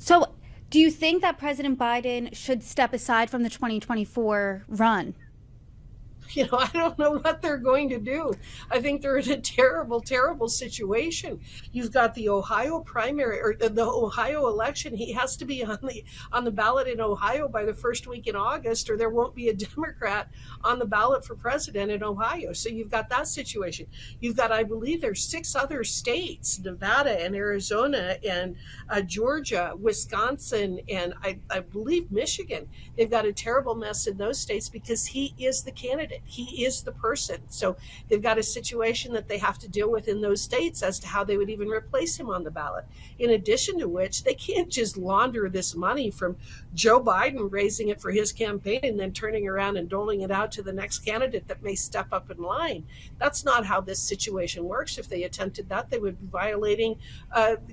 So, do you think that President Biden should step aside from the 2024 run? I don't know what they're going to do. I think they're in a terrible, terrible situation. You've got the Ohio primary or the Ohio election. He has to be on the ballot in Ohio by the first week in August, or there won't be a Democrat on the ballot for president in Ohio. So you've got that situation. You've got, I believe, there's six other states: Nevada and Arizona and Georgia, Wisconsin, and I believe Michigan. They've got a terrible mess in those states because he is the candidate. He is the person. So they've got a situation that they have to deal with in those states as to how they would even replace him on the ballot. In addition to which, they can't just launder this money from Joe Biden raising it for his campaign and then turning around and doling it out to the next candidate that may step up in line. That's not how this situation works. If they attempted that, they would be violating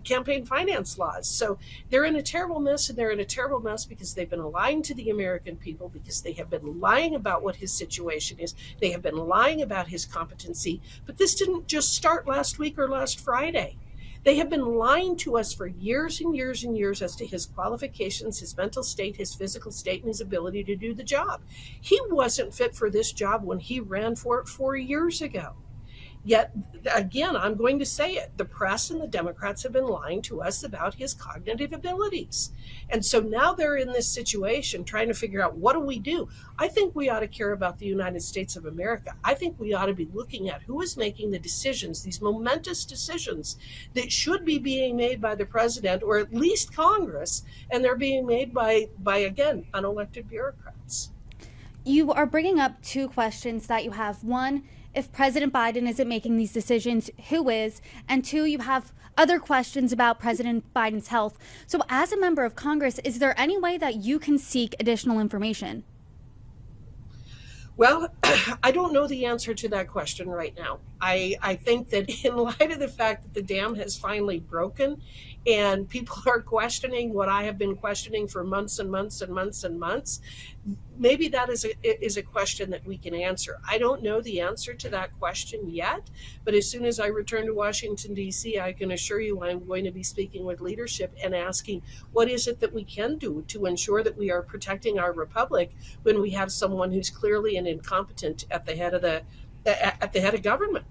campaign finance laws. So they're in a terrible mess, and they're in a terrible mess because they've been lying to the American people, because they have been lying about what his situation is. They have been lying about his competency. But this didn't just start last week or last Friday. They have been lying to us for years and years and years as to his qualifications, his mental state, his physical state, and his ability to do the job. He wasn't fit for this job when he ran for it 4 years ago. Yet, again, I'm going to say it, the press and the Democrats have been lying to us about his cognitive abilities. And so now they're in this situation trying to figure out, what do we do? I think we ought to care about the United States of America. I think we ought to be looking at who is making the decisions, these momentous decisions that should be being made by the president or at least Congress, and they're being made by again, unelected bureaucrats. You are bringing up two questions that you have. One, if President Biden isn't making these decisions, who is? And two, you have other questions about President Biden's health. So, as a member of Congress, is there any way that you can seek additional information? Well, I don't know the answer to that question right now. I think that in light of the fact that the dam has finally broken and people are questioning what I have been questioning for months and months and months and months, maybe that is a question that we can answer. I don't know the answer to that question yet, but as soon as I return to Washington, D.C., I can assure you I'm going to be speaking with leadership and asking, what is it that we can do to ensure that we are protecting our republic when we have someone who's clearly an incompetent at the head of government?